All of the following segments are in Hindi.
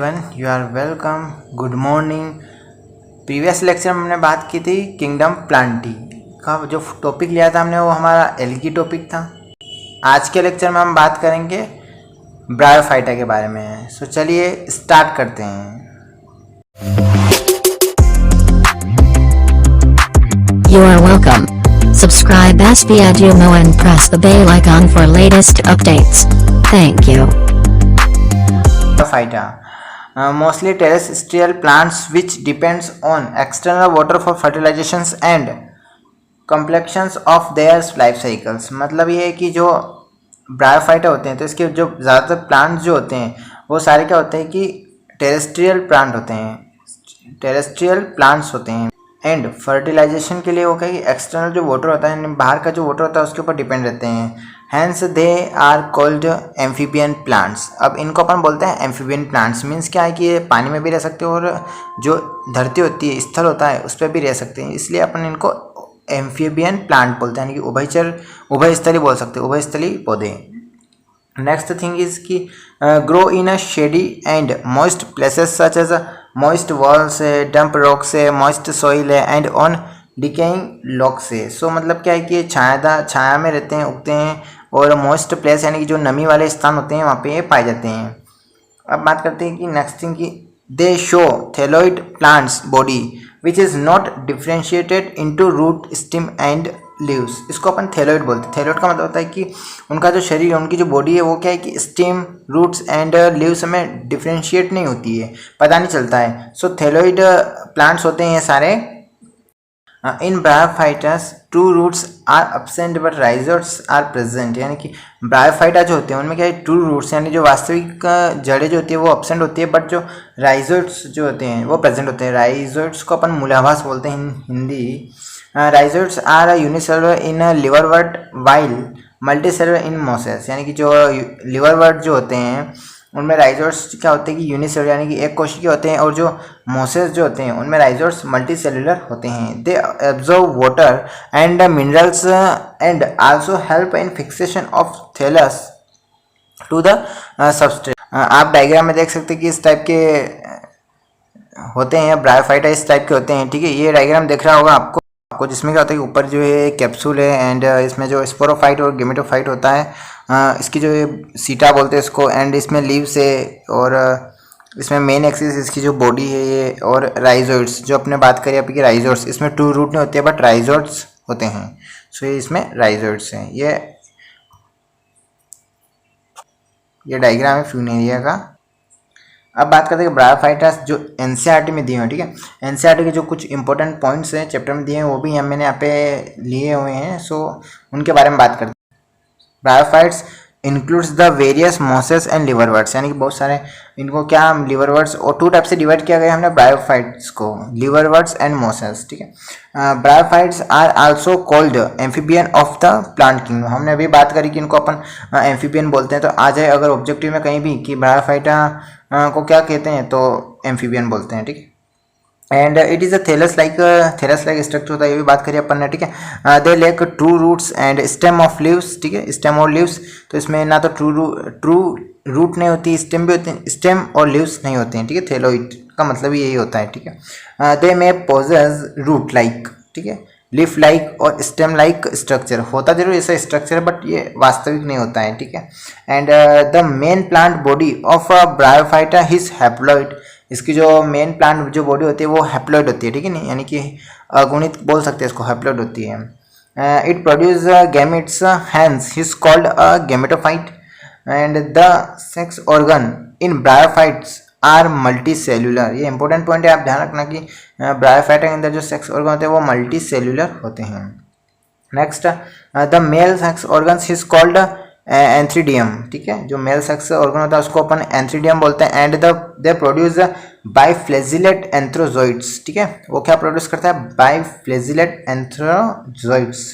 Everyone, you are welcome. Good morning. Previous lecture में हमने बात की थी किंगडम प्लांटी का। जो टॉपिक लिया था हमने वो हमारा एल्गी टॉपिक था। आज के लेक्चर में हम बात करेंगे ब्रायोफाइटा के बारे में। सो चलिए स्टार्ट करते हैं। You are welcome. Subscribe SB Edumo and press the bell icon for latest updates. Thank you. Bryophyta, mostly terrestrial plants which depends on external water for fertilizations and completions of their life cycles। मतलब ये है कि जो ब्रायोफाइटा होते हैं तो इसके जो ज़्यादातर प्लांट्स जो होते हैं वो सारे क्या होते हैं कि टेरेस्ट्रियल प्लांट होते हैं, टेरेस्ट्रियल प्लांट्स होते हैं। एंड फर्टिलाइजेशन के लिए वो क्या कि एक्सटर्नल जो वाटर होता है, बाहर का जो वाटर होता है उसके ऊपर डिपेंड रहते हैं। Hence they are called amphibian plants. अब इनको अपन बोलते हैं एम्फीबियन प्लांट्स। मीन्स क्या है कि ये पानी में भी रह सकते हैं और जो धरती होती है, स्थल होता है, उस पर भी रह सकते हैं। इसलिए अपन इनको एम्फीबियन प्लांट बोलते हैं, यानी कि उभयस्थली बोल सकते हैं, उभयस्थली पौधे। नेक्स्ट थिंग इज कि grow in a shady and moist places such as moist walls है, डंप रॉक्स है, मॉइस्ट सॉइल है एंड ऑन डिकेइंग लॉक्स है। सो मतलब क्या है कि ये छाया में रहते हैं, उगते हैं और मॉइस्ट प्लेस यानी कि जो नमी वाले स्थान होते हैं वहाँ पे ये पाए जाते हैं। अब बात करते हैं कि नेक्स्ट थिंग की they show thalloid plants body which is not differentiated into root, stem and leaves. इसको अपन थैलोइड बोलते हैं। थैलोइड का मतलब होता है कि उनका जो शरीर, उनकी जो बॉडी है वो क्या है कि स्टेम, रूट्स एंड लीव्स में डिफ्रेंशिएट नहीं होती है, पता नहीं चलता है। सो थैलोइड प्लांट्स होते हैं ये सारे। In bryophytas true roots are absent but rhizoids are present. यानी कि ब्रायोफाइटा जो होते हैं उनमें क्या है, ट्रू रूट्स यानी जो वास्तविक जड़ें जो होती है वो एब्सेंट होती है, बट जो राइजोट्स जो होते हैं वो प्रेजेंट होते हैं। राइजोट्स को अपन मूलाभास बोलते हैं Hindi. Rhizoids are unicellular in liverwort while multicellular in mosses. यानी कि जो लिवरवर्ट जो होते हैं उनमें राइजोट्स क्या होते हैं कि यूनिसेलुलर यानी कि एक कोशिकीय होते हैं, और जो मोसेस जो होते हैं उनमें राइजोट्स मल्टीसेलुलर होते हैं। They absorb water and minerals and also help in fixation of thallus to the substrate. आप डायग्राम में देख सकते हैं कि इस टाइप के होते हैं ब्रायोफाइटा, इस टाइप के होते हैं। ठीक है, ये डायग्राम दिख रहा होगा आपको, जिसमें क्या होता है कि ऊपर जो है कैप्सूल है एंड इसमें जो स्पोरोफाइट और गेमेटोफाइट होता है, इसकी जो सीटा बोलते हैं इसको, एंड इसमें लीव्स है और इसमें मेन एक्सिस इसकी जो बॉडी है ये, और राइजोइड्स जो अपने बात करें अभी कि राइजोइड्स, इसमें टू रूट नहीं होते बट राइजोइड्स होते हैं। सो ये इसमें राइजोइड्स हैं। ये डायग्राम है फ्यूनेरिया का। अब बात करते हैं ब्रायोफाइटास जो एनसीईआरटी में दिए हुए हैं। ठीक है, एनसीईआरटी के जो कुछ इंपॉर्टेंट पॉइंट्स हैं चैप्टर में दिए हैं वो भी मैंने यहाँ पे लिए हुए हैं। सो उनके बारे में बात करते हैं। Bryophytes includes the various mosses and liverworts. यानी कि बहुत सारे इनको क्या लिवरवर्ट्स, और टू टाइप से डिवाइड किया गया हमने ब्रायोफाइट्स को, लिवरवर्ट्स एंड मोसेस। ठीक है, bryophytes are also called amphibian of the plant kingdom. हमने अभी बात करी कि इनको अपन एम्फीबियन बोलते हैं, तो आ जाए अगर ऑब्जेक्टिव में कहीं भी कि ब्रायोफाइटा को क्या कहते हैं तो एम्फीबियन बोलते हैं। ठीक है, and it is a thallus like structure होता है, ये भी बात करी अपन ने। ठीक है, they lack true roots and stem of leaves. ठीक है, स्टेम और लीव्स, तो इसमें ना तो ट्रू रूट नहीं होती, स्टेम भी होते हैं, स्टेम और लीव्स नहीं होते हैं। ठीक है, थैलोइड का मतलब यही होता है। ठीक है, दे मे पोजेस रूट लाइक, ठीक है, लीफ लाइक और स्टेम लाइक स्ट्रक्चर। होता जरूर ऐसा स्ट्रक्चर है बट ये वास्तविक नहीं होता है। ठीक है, and the main plant body of bryophyta is haploid. इसकी जो मेन प्लांट जो बॉडी होती है वो हैप्लॉइड होती है। ठीक है, नहीं यानी कि अगुणित बोल सकते हैं इसको, हैप्लॉइड होती है। It produce gametes, hence is called a gametophyte and the sex organ in bryophytes are multi cellular. ये इंपॉर्टेंट पॉइंट है, आप ध्यान रखना कि ब्रायोफाइटा के अंदर जो सेक्स ऑर्गन होते हैं वो मल्टी सेल्यूलर होते हैं। Next, the male sex organ is called antheridium. ठीक है, जो मेल सेक्स ऑर्गन होता है उसको अपन एंथ्रीडियम बोलते हैं। And they produce biflagellate antherozoids. ठीक है, वो क्या प्रोड्यूस करता है, biflagellate antherozoids.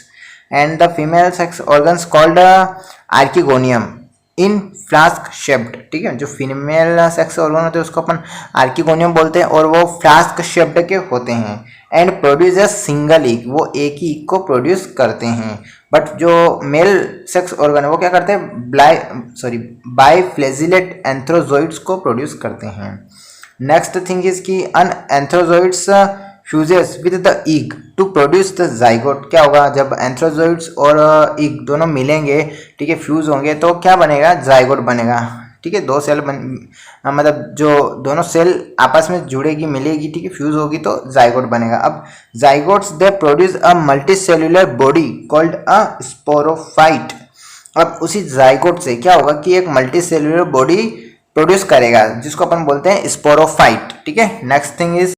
And the female sex organs called archegonium in flask shaped. ठीक है, जो फीमेल सेक्स ऑर्गन होते हैं उसको अपन आर्किगोनियम बोलते हैं और वो फ्लास्क शेप्ड के होते हैं। एंड प्रोड्यूस अ सिंगल ईग, वो एक ही ईग को प्रोड्यूस करते हैं। बट जो मेल सेक्स ऑर्गन है वो क्या करते हैं, बाइफ्लैजिलेट एंथ्रोजोइड्स को प्रोड्यूस करते हैं। नेक्स्ट थिंग इज कि an antherozoids fuses with the egg to produce the zygote. क्या होगा, जब एंथ्रोजोइड्स और ईग दोनों मिलेंगे, ठीक है, फ्यूज होंगे, तो क्या बनेगा, जाइगोट बनेगा। ठीक है, दो सेल मतलब जो दोनों सेल आपस में जुड़ेगी, मिलेगी, ठीक है, फ्यूज होगी तो जाइगोट बनेगा। अब zygotes they produce a multicellular body called a sporophyte. अब उसी जाइगोट से क्या होगा कि एक मल्टीसेल्युलर बॉडी प्रोड्यूस करेगा जिसको अपन बोलते हैं स्पोरोफाइट। ठीक है, next thing is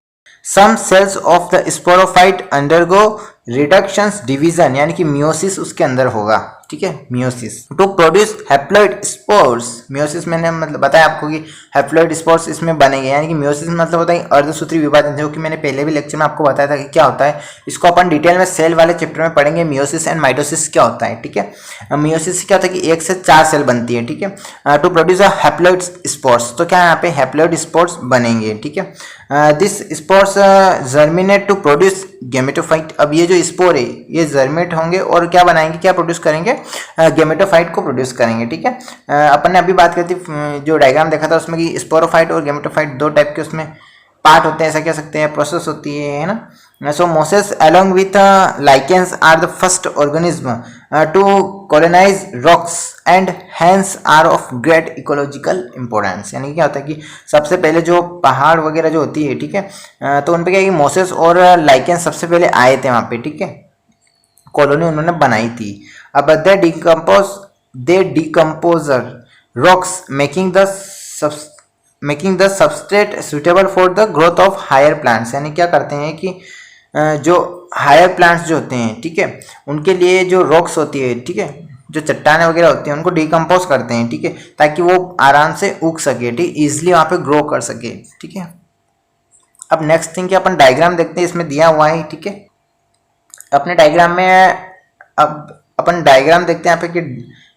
some cells of the sporophyte undergo reductions division, यानी कि मियोसिस उसके अंदर होगा। ठीक है, meiosis to produce haploid spores. Meiosis मैंने मतलब बताया आपको कि हैप्लॉइड स्पोर्स इसमें बनेंगे, यानी कि मियोसिस मतलब होता है अर्धसूत्री विभाजन, जो कि मैंने पहले भी लेक्चर में आपको बताया था कि क्या होता है। इसको अपन डिटेल में सेल वाले चैप्टर में पढ़ेंगे, मियोसिस एंड माइटोसिस क्या होता है। ठीक है, मियोसिस क्या होता है कि 1 से 4 सेल बनती है। ठीक है, to produce a haploid spores, तो क्या यहाँ पे हैप्लॉइड स्पोर्स बनेंगे। ठीक है, this spores germinate to produce gametophyte. अब ये जो स्पोर है ये जर्मिनेट होंगे और क्या बनाएंगे, क्या प्रोड्यूस करेंगे, गेमेटोफाइट को प्रोड्यूस करेंगे। ठीक है, अपन ने अभी बात करी थी, जो डायग्राम देखा था उसमें कि स्पोरोफाइट और गेमेटोफाइट दो टाइप के उसमें पार्ट होते हैं, ऐसा कह सकते हैं, प्रोसेस होती है ना। So mosses along with lichens are the first organism to colonise rocks and hence are of great ecological importance. यानी क्या होता है कि सबसे पहले जो पहाड़ वगैरह जो होती है, ठीक है, तो उन पे क्या है कि मोसेस और लाइकेंस सबसे पहले आए थे वहाँ पे। ठीक है, कॉलोनी उन्होंने बनाई थी। अब they decomposer rocks making the substrate suitable for the growth of higher plants. यानी क्या करते हैं कि जो हायर प्लांट्स जो होते हैं, ठीक है, उनके लिए जो रॉक्स होती है, ठीक है, जो चट्टाने वगैरह होती हैं, उनको डिकम्पोज करते हैं। ठीक है, ताकि वो आराम से उग सके, ठीक, इजिली वहाँ पे ग्रो कर सके। ठीक है, अब नेक्स्ट थिंग कि अपन डायग्राम देखते हैं, इसमें दिया हुआ है। ठीक है, अपने डायग्राम में अब अपन डायग्राम देखते हैं यहाँ पे कि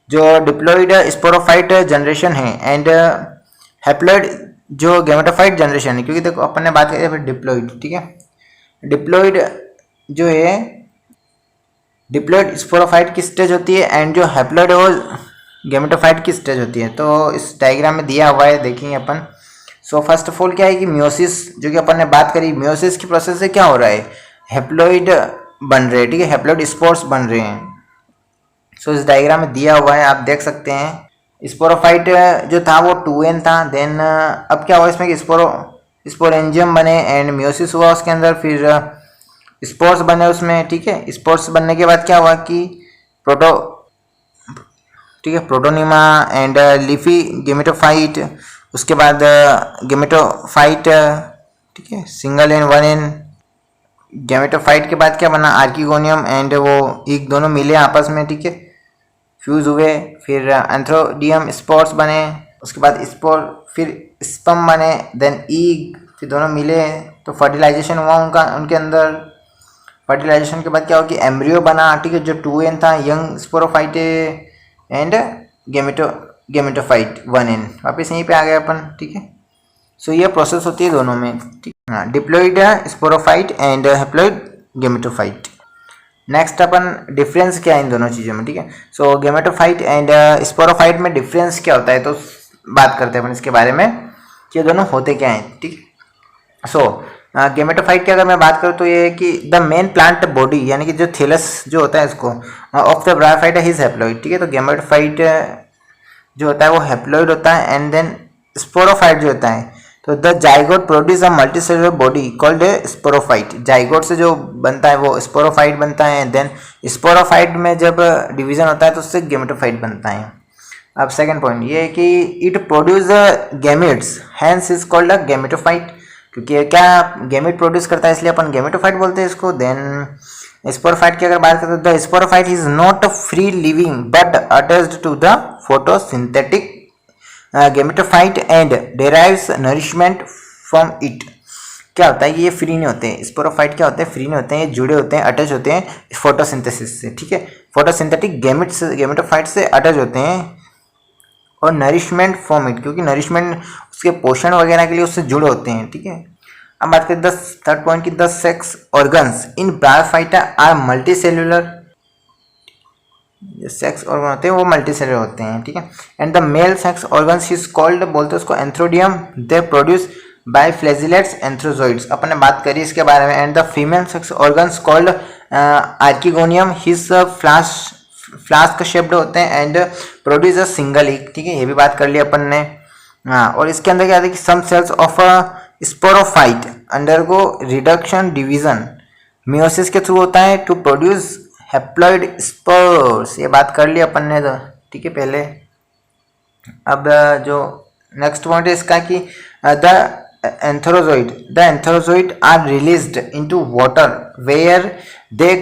जो डिप्लॉइड स्पोरोफाइट जनरेशन है एंड हैप्लॉइड जो गेमेटोफाइट जनरेशन है, क्योंकि देखो अपन ने बात करी फिर डिप्लॉइड। ठीक है, डिप्लॉइड जो है, डिप्लॉइड स्पोरोफाइट की स्टेज होती है एंड जो हैप्लॉइड है वो गेमेटोफाइट की स्टेज होती है। तो इस डायग्राम में दिया हुआ है, देखेंगे अपन। सो फर्स्ट ऑफ ऑल क्या है कि मियोसिस, जो कि अपन ने बात करी, मियोसिस की प्रोसेस से क्या हो रहा है, हैप्लॉइड बन रहे हैं। ठीक है, हैप्लॉइड स्पोर्स बन रहे हैं। सो इस डायग्राम में दिया हुआ है, आप देख सकते हैं। स्पोरोफाइट जो था वो 2n था, देन अब क्या हुआ इसमें कि स्पोरेंजियम बने एंड मियोसिस हुआ उसके अंदर, फिर स्पोर्स बने उसमें। ठीक है, स्पोर्स बनने के बाद क्या हुआ कि ठीक है, प्रोटोनिमा एंड लीफी गेमेटोफाइट, उसके बाद गेमेटोफाइट, ठीक है, सिंगल एन 1n। गेमेटोफाइट के बाद क्या बना, आर्किगोनियम एंड वो ईग दोनों मिले आपस में, ठीक है, फ्यूज हुए, फिर एंथ्रोडियम स्पोर्स बने, उसके बाद स्पोर, फिर स्पम बने, देन ईग, फिर दोनों मिले तो फर्टिलाइजेशन हुआ उनके अंदर। फर्टिलाइजेशन के बाद क्या हुआ कि एम्ब्रियो बना। ठीक है, जो 2n था, young sporophyte and gametophyte 1n, वापस यहीं पे आ गए अपन। ठीक है, सो ये प्रोसेस होती है दोनों में। ठीक है, diploid sporophyte and haploid gametophyte. Next upon difference क्या है इन दोनों चीज़ों में। ठीक है, सो गेमेटोफाइट एंड स्पोरोफाइट में डिफरेंस क्या होता है, तो बात करते हैं अपन इसके बारे में कि ये दोनों होते क्या हैं। ठीक है, सो गेमेटोफाइट की अगर मैं बात करूँ तो ये है कि द मेन प्लांट बॉडी, यानी कि जो थैलस जो होता है इसको, of the bryophyte is haploid. ठीक है, तो गेमेटोफाइट जो होता है वो हैप्लॉइड होता है एंड देन स्पोरोफाइट जो होता है, तो the zygote produce a multicellular body called a sporophyte. Zygote से जो बनता है वो स्पोरोफाइट बनता है, देन स्पोरोफाइट में जब डिवीजन होता है तो उससे गेमेटोफाइट बनता है। अब सेकंड पॉइंट ये है कि it produce gametes, hence is called a gametophyte, क्योंकि क्या गैमेट प्रोड्यूस करता है इसलिए अपन गैमेटोफाइट बोलते हैं इसको। देन स्पोरोफाइट की अगर बात करें तो the sporophyte is not free living but attached to the photosynthetic gametophyte and derives nourishment from it. क्या होता है कि ये फ्री नहीं होते हैं, स्पोरोफाइट क्या होते हैं, फ्री नहीं होते हैं, जुड़े होते हैं, अटैच होते हैं फोटोसिंथेसिस से। ठीक है, फोटोसिंथेटिक गेमेटोफाइट से अटैच होते हैं और नरिशमेंट फ्रॉम इट, क्योंकि नरिशमेंट उसके पोषण वगैरह के लिए उससे जुड़े होते हैं। ठीक है, अब बात करें थर्ड पॉइंट की the sex organs in bryophyta are multi cellular. जो सेक्स ऑर्गन होते हैं वो मल्टीसेलुलर होते हैं, ठीक है। And the male sex organs is called, बोलते हैं उसको antheridium, they produce biflagellates antherozoids, अपन ने बात करी इसके बारे में। And the female sex organs called archegonium, is flask shaped होते हैं and produce a single egg, ठीक है, ये भी बात कर ली अपन ने। हाँ, और इसके अंदर क्या है कि some cells of sporophyte undergo reduction division meiosis के थ्रू होता है टू प्रोड्यूस हैप्लॉइड स्पोर्स, ये बात कर ली अपन ने, तो ठीक है पहले। अब जो नेक्स्ट पॉइंट है इसका कि the antherozoid are released into water where they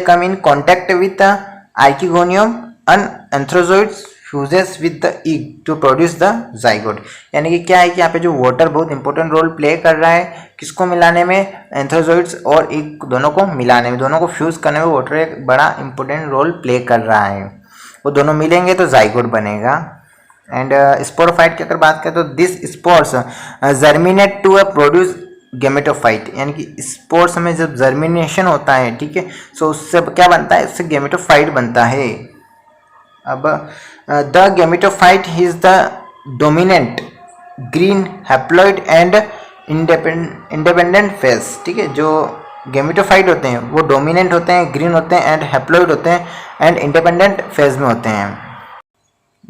come in contact with archegonium, an antherozoid fuses with the egg to produce the zygote. यानी कि क्या है कि यहाँ पे जो वाटर बहुत इंपॉर्टेंट रोल प्ले कर रहा है किसको मिलाने में, एंथ्रोजोइड्स और एग दोनों को मिलाने में, दोनों को फ्यूज करने में वाटर एक बड़ा इंपॉर्टेंट रोल प्ले कर रहा है। वो दोनों मिलेंगे तो जाइगोट बनेगा। एंड स्पोरोफाइट की अगर बात करें तो this spores germinate to produce gametophyte, यानी कि स्पोर्स में जब जर्मिनेशन होता है, ठीक है, सो उससे क्या बनता है, उससे गेमेटोफाइट बनता है। अब the gametophyte is the dominant green haploid and independent phase, ठीक है, जो गेमेटोफाइट होते हैं वो डोमिनेंट होते हैं, ग्रीन होते हैं एंड हैप्लॉइड होते हैं एंड इंडिपेंडेंट फेज में होते हैं।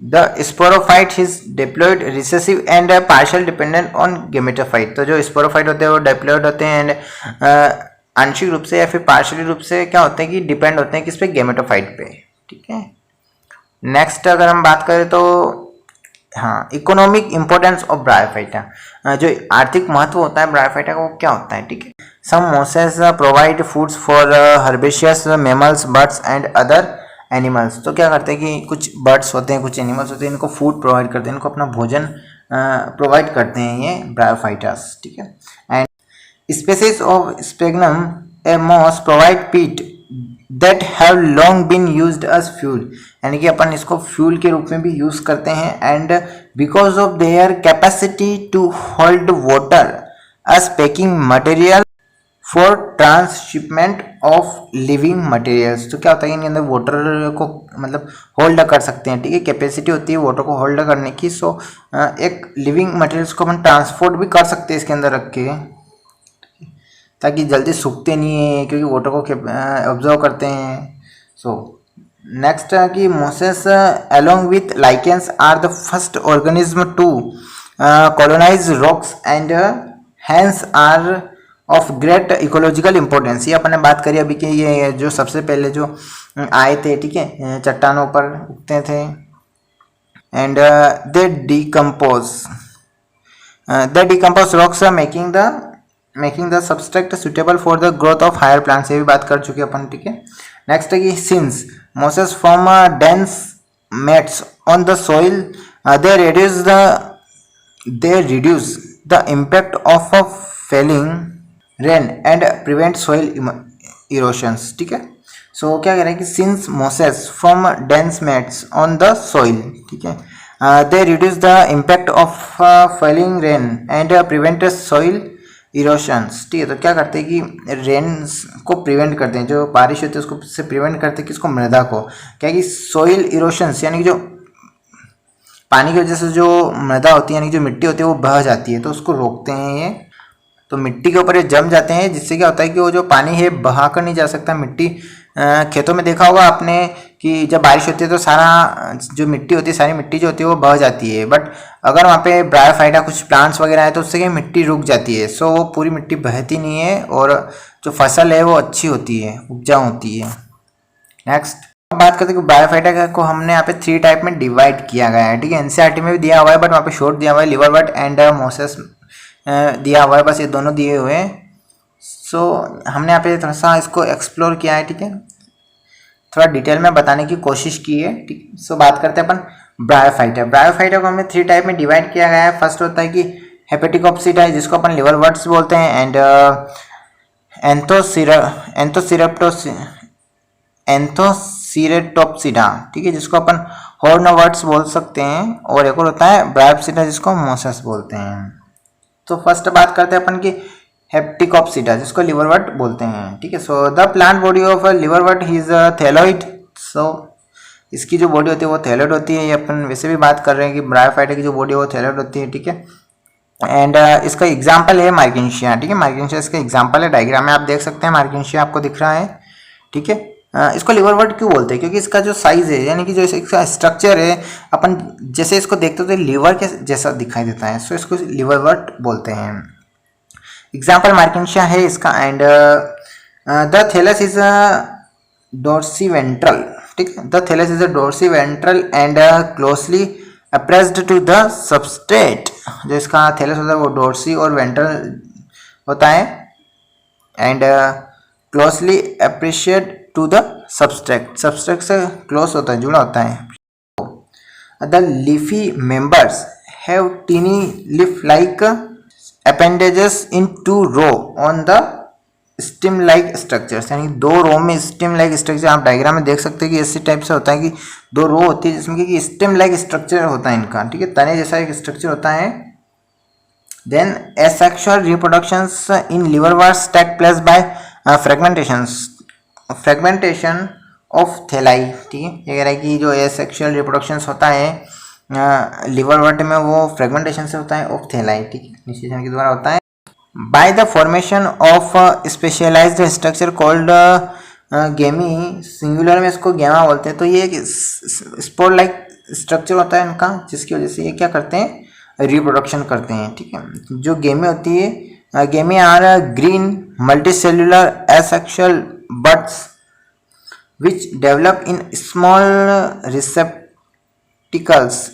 The sporophyte is diploid recessive and partial dependent on gametophyte, तो जो स्पोरोफाइट होते हैं वो डिप्लॉइड होते हैं एंड आंशिक रूप से या फिर पार्शियली रूप से क्या होते हैं कि डिपेंड होते हैं किस पे, गेमेटोफाइट पे, ठीक है। नेक्स्ट अगर हम बात करें तो हाँ, इकोनॉमिक इंपॉर्टेंस ऑफ ब्रायोफाइटा, जो आर्थिक महत्व होता है ब्रायोफाइटा का वो क्या होता है, ठीक है। Some mosses provide foods for herbaceous mammals, birds and other animals, तो क्या करते हैं कि कुछ बर्ड्स होते हैं, कुछ एनिमल्स होते हैं, इनको फूड प्रोवाइड करते हैं, इनको अपना भोजन प्रोवाइड करते हैं ये ब्रायोफाइटास, ठीक है। And species of sphagnum a moss provide peat that have long been used as fuel, यानी कि अपन इसको फ्यूल के रूप में भी यूज करते हैं। And because of their capacity to hold water as packing material for transshipment of living materials, तो क्या होता है इनके अंदर वाटर को मतलब होल्ड कर सकते हैं, ठीक है, कैपेसिटी होती है वाटर को होल्ड करने की। सो एक लिविंग मटेरियल्स को अपन ट्रांसपोर्ट भी कर सकते हैं इसके अंदर रख के, ताकि जल्दी सूखते नहीं है क्योंकि वाटर को ऑब्जर्व करते हैं। सो नेक्स्ट है कि mosses along with lichens are the first organism to colonise rocks and hence are of great ecological importance, ये अपन ने बात करी अभी कि ये जो सबसे पहले जो आए थे, ठीक है, चट्टानों पर उगते थे। And they decompose rocks making the substrate suitable for the growth of higher plants, ये भी बात कर चुके अपन, ठीक है। नेक्स्ट है कि since mosses form dense mats on the soil they reduce the impact of a falling rain and prevent soil erosions, ठीक है। सो क्या कह रहे हैं कि since mosses form dense mats on the soil, ठीक है, they reduce the impact of falling rain and prevent soil erosions, ठीक है। तो क्या करते हैं कि रेन्स को प्रिवेंट करते हैं, जो बारिश होती है उसको से प्रिवेंट करते हैं किसको, मृदा को, क्या कि सॉइल इरोशंस यानी कि जो पानी की वजह से जो मृदा होती है यानी जो मिट्टी होती है वो बह जाती है, तो उसको रोकते हैं ये, तो मिट्टी के ऊपर ये जम जाते हैं, जिससे क्या होता है कि वो जो पानी है बहा कर नहीं जा सकता। मिट्टी खेतों में देखा होगा आपने कि जब बारिश होती है तो सारा जो मिट्टी होती है, सारी मिट्टी जो होती है वो बह जाती है, बट अगर वहाँ पे ब्रायोफाइटा कुछ प्लांट्स वगैरह है तो उससे क्या मिट्टी रुक जाती है, सो वो पूरी मिट्टी बहती नहीं है और जो फसल है वो अच्छी होती है, उपजाऊ होती है। नेक्स्ट अब बात करते हैं कि ब्रायोफाइटा को हमने यहाँ पे 3 टाइप में डिवाइड किया गया है, ठीक है। एनसीईआरटी में भी दिया हुआ है बट वहाँ पे शॉर्ट दिया हुआ है, लिवरवर्ट एंड मोसेस दिया हुआ है, बस ये दोनों दिए हुए हैं। सो हमने यहाँ पे थोड़ा सा इसको एक्सप्लोर किया है, ठीक है, थोड़ा डिटेल में बताने की कोशिश की है, ठीक। सो बात करते हैं अपन ब्रायोफाइटा को हमने 3 टाइप में डिवाइड किया गया है। फर्स्ट होता है कि हेपेटिकोप्सिडा है जिसको अपन लिवरवर्ट्स बोलते हैं, एंड एंथोसिरेटोप्सिडा, ठीक है, जिसको अपन हॉर्नवर्ट्स बोल सकते हैं, और एक और होता है ब्रायोप्सिडा जिसको मोसेस बोलते हैं। तो फर्स्ट बात करते हैं अपन की हेप्टिकोप्सिटा जिसको लिवरवर्ट बोलते हैं, ठीक है। So the plant body of liverwort is thalloid. So इसकी जो बॉडी होती है वो थैलोइड होती है। ये अपन वैसे भी बात कर रहे हैं कि ब्रायोफाइटा की जो बॉडी है वो थैलोइड होती है, ठीक है। एंड इसका एग्जाम्पल है मार्किंशिया, ठीक है। मार्किंशिया इसका एग्जाम्पल है, डायग्राम में आप देख सकते हैं मार्किंशिया आपको दिख रहा है, ठीक है। इसको लिवरवर्ट क्यों बोलते हैं? क्योंकि इसका जो साइज है यानी कि जो इसका स्ट्रक्चर है अपन जैसे इसको देखते हो तो लिवर के जैसा दिखाई देता है, सो इसको लिवरवर्ट बोलते हैं। एग्जाम्पल मार्किंशिया है इसका। And the thallus is dorsiventral, ठीक है। The thallus is a dorsiventral and closely appressed to the substrate. जो इसका थैलस होता है वो डोर्सी और वेंट्रल होता है and closely appressed to the substrate. Substrate से क्लोज होता है, जुड़ा होता है। The leafy members have tiny leaf like appendages in two row on the stem like structures, यानी दो रो में स्टेम लाइक स्ट्रक्चर आप डायग्राम में देख सकते हैं कि इसी टाइप से होता है कि दो रो होती है जिसमें कि स्टेम लाइक स्ट्रक्चर होता है इनका, ठीक है। तने जैसा एक स्ट्रक्चर होता है। Then asexual reproductions in liverworts take place by fragmentation of thalli, ठीक है। ये कह रहा है कि जो एसेक्सुअल रिप्रोडक्शंस होता है लिवरवर्ट में वो फ्रेगमेंटेशन से होता है ऑफ थैलाई, ठीक है, निषेचन के द्वारा होता है। By the formation of specialised structure called gemmae, singular में इसको गेमा बोलते हैं। तो ये एक स्पोर लाइक स्ट्रक्चर होता है इनका जिसकी वजह से ये क्या करते हैं, रिप्रोडक्शन करते हैं, ठीक है। जो गेमी होती है, gemmae are green multicellular asexual buds which develop in small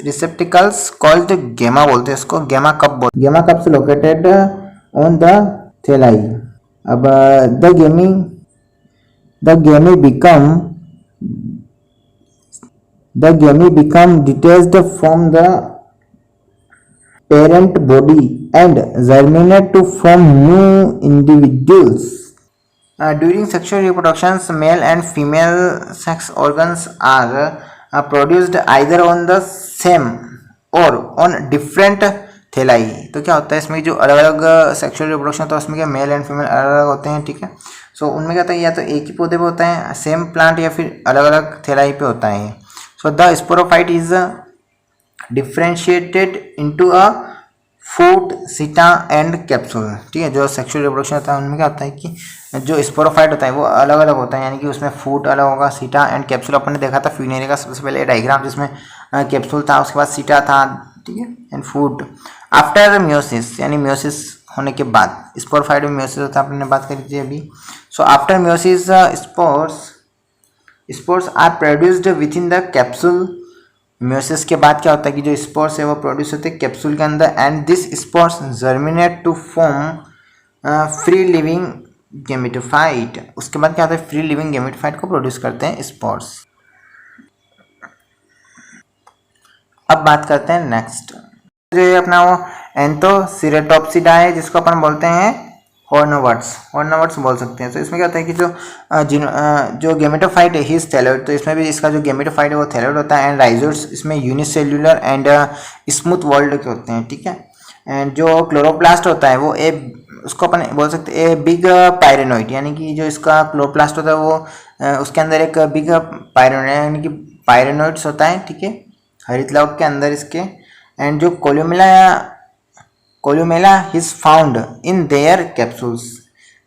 receptacles called gemma बोलते हैं इसको, गेमा कप बोलते हैं। Gemma cups located on the thalli. अब the gemmae become detached from the parent body and germinate to form new individuals. During sexual reproductions male and female sex organs are produced either on the same or on different thalli. तो क्या होता है इसमें जो अलग अलग सेक्सुअल रिप्रोडक्शन होता है उसमें क्या मेल एंड फीमेल अलग अलग होते हैं, ठीक है। सो उनमें क्या होता है या तो एक ही पौधे पे होता है सेम प्लांट या फिर अलग अलग थैलाई पे होता है। So the sporophyte is differentiated into a foot, seta and capsule, ठीक है। जो सेक्सुअल रिप्रोडक्शन होता है उनमें क्या होता है कि जो स्पोरोफाइट होता है वो अलग अलग होता है, यानी कि उसमें फूट अलग होगा, सीटा एंड कैप्सूल। अपन ने देखा था फ्यूनेरिया का सबसे पहले डायग्राम जिसमें कैप्सूल था, उसके बाद सीटा था, ठीक है, एंड फूट। आफ्टर म्योसिस यानी म्योसिस होने के बाद, स्पोरोफाइट में म्योसिस होता है, आपने बात करी थी अभी। So after meiosis spores are produced within the capsule. Meiosis के बाद क्या होता है कि जो स्पोर्स है वो प्रोड्यूस होते हैं कैप्सूल के अंदर and this spores germinate to form free living gametophyte. उसके बाद क्या होता है फ्री लिविंग गेमेटोफाइट को प्रोड्यूस करते हैं स्पोर्स। अब बात करते हैं नेक्स्ट, जो अपना वो एंथोसिरेटोप्सिडा है जिसको अपन बोलते हैं हॉर्नवर्ट्स बोल सकते हैं। तो इसमें क्या होता है कि जो गेमेटोफाइट है हिज थैलोइड, तो इसमें भी इसका जो गेमेटोफाइट है वो थैलोइड होता है एंड राइजोइड्स इसमें यूनिसेल्युलर एंड स्मूथ वर्ल्ड के होते हैं, ठीक है। एंड जो क्लोरोप्लास्ट होता है वो उसको अपन बोल सकते हैं ए बिग पायरेनोइड, यानी कि जो इसका क्लोरोप्लास्ट होता है वो उसके अंदर एक बिग पायरेनोइड यानी कि पायरेनोइड्स होता है, ठीक है, हरित लवक के अंदर इसके। एंड जो columella is found in their capsules,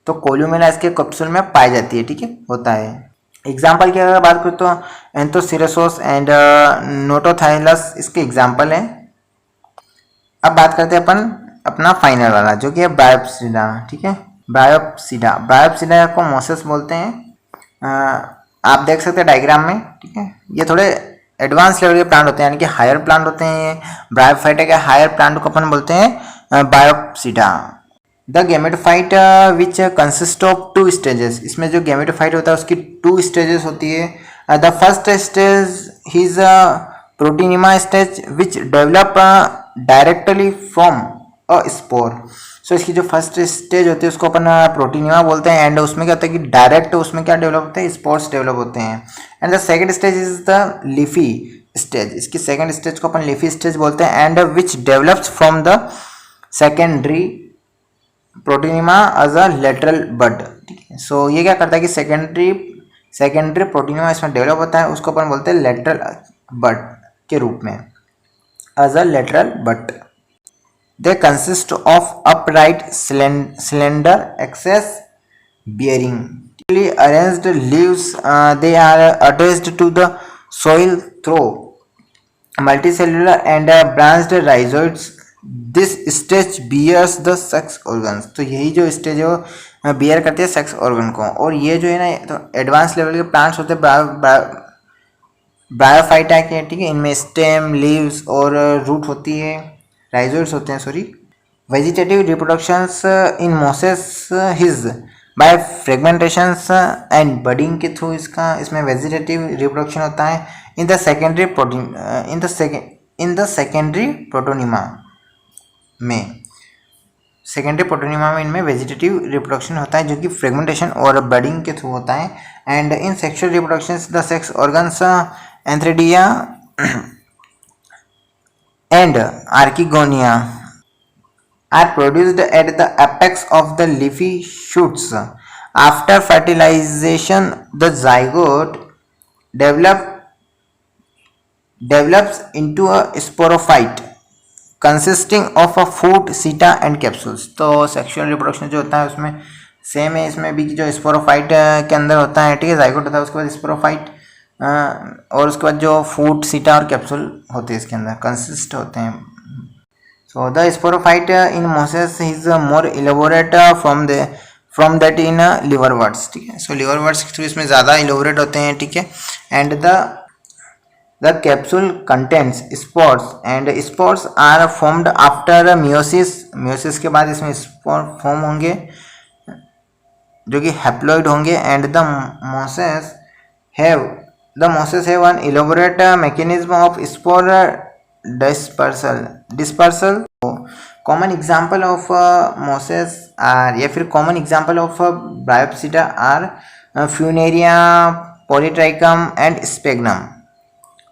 तो कोल्यूमेला इसके कैप्सूल में पाई जाती है, ठीक है, होता है। एग्जाम्पल की अगर बात करें तो एंथोसिरेसोस एंड नोटोथाइलस इसके एग्जाम्पल हैं। अब बात करते हैं अपन अपना फाइनल वाला जो कि है ब्रायोप्सिडा, ठीक है। ब्रायोप्सिडा को मोसेस बोलते हैं। आप देख सकते हैं डायग्राम में, ठीक है। ये थोड़े एडवांस लेवल के प्लांट होते हैं, यानी कि हायर प्लांट होते हैं। ब्रायोफाइटा के हायर प्लांट को अपन बोलते हैं bryopsida. The gametophyte which consist of 2 stages, इसमें जो गेमेटोफाइट होता है उसकी 2 स्टेजेस होती है। The first stage is protonema stage which develop directly from a spore. So इसकी जो फर्स्ट स्टेज होती है उसको अपन प्रोटीनिमा बोलते हैं एंड उसमें क्या होता है कि डायरेक्ट उसमें क्या डेवलप होते हैं, स्पोर्स डेवलप होते हैं। And the second stage is the leafy stage, इसकी सेकंड स्टेज को अपन लीफी स्टेज बोलते हैं and which develops from the secondary protonema as a lateral bud. ठीक है, सो ये क्या करता है कि सेकेंडरी प्रोटीनिमा इसमें डेवलप होता है, उसको अपन बोलते हैं लेटरल बड के रूप में, as a lateral bud. They consist of upright cylinder axes bearing arranged leaves. They are attached to the soil through multicellular and branched rhizoids. This stage bears the sex organs. तो यही जो स्टेज है वो बियर करती है सेक्स ऑर्गन को। और ये जो है ना तो एडवांस लेवल के प्लांट्स होते हैं ब्रायोफाइटा के। ठीक है, इनमें स्टेम, लीव्स और रूट होती है, राइजोइड्स होते हैं sorry. Vegetative reproductions in mosses is by fragmentations and budding के थ्रू इसमें वेजिटेटिव रिप्रोडक्शन होता है। इन द सेकेंडरी प्रोटोनिमा में इनमें वेजिटेटिव रिप्रोडक्शन होता है जो कि फ्रेगमेंटेशन और बडिंग के थ्रू होता है। And in sexual reproduction the sex organs antheridia and archegonia are produced at the apex of the leafy shoots. After fertilization, the zygote develops into a sporophyte consisting of a fruit, seta and capsules. तो सेक्सुअल रिप्रोडक्शन जो होता है उसमें सेम है, इसमें भी जो स्पोरोफाइट के अंदर होता है। ठीक है, जाइगोट होता है, उसके बाद स्पोरोफाइट और उसके बाद जो फूड, सीटा और कैप्सूल होते हैं इसके अंदर कंसिस्ट होते हैं। So the sporophyte in mosses is more elaborate from that in liverworts. ठीक है, so liverworts के थ्रू इसमें ज़्यादा elaborate होते हैं। ठीक है, and the capsule contains spores and spores are formed after meiosis. meiosis के बाद इसमें spore form होंगे जो कि haploid होंगे। and the mosses have an elaborate mechanism of spore dispersal. Common example of mosses are या फिर common example of bryopsida are funaria, polytrichum and sphagnum.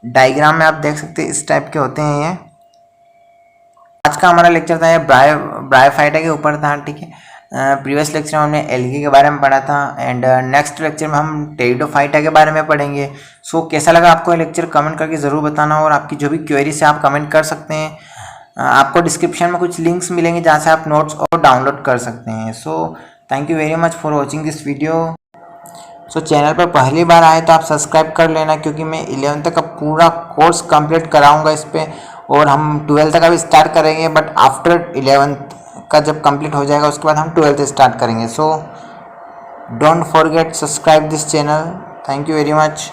Diagram में आप देख सकते हैं इस टाइप के होते हैं ये। आज का हमारा लेक्चर था ये ब्रायोफाइटा के ऊपर था। ठीक है, प्रीवियस लेक्चर में हमने एल्गी के बारे में पढ़ा था एंड नेक्स्ट लेक्चर में हम टेरिडोफाइटा के बारे में पढ़ेंगे। सो कैसा लगा आपको ये लेक्चर कमेंट करके ज़रूर बताना, और आपकी जो भी क्वेरीज है आप कमेंट कर सकते हैं। आपको डिस्क्रिप्शन में कुछ लिंक्स मिलेंगे जहाँ से आप नोट्स और डाउनलोड कर सकते हैं। So thank you very much for watching this video. So channel पर पहली बार आए तो आप सब्सक्राइब कर लेना, क्योंकि मैं 11th का पूरा कोर्स कंप्लीट कराऊंगा इस पर, और हम 12th का भी स्टार्ट करेंगे, बट आफ्टर 11th का जब कंप्लीट हो जाएगा उसके बाद हम 12th स्टार्ट करेंगे। So don't forget subscribe this channel. Thank you very much.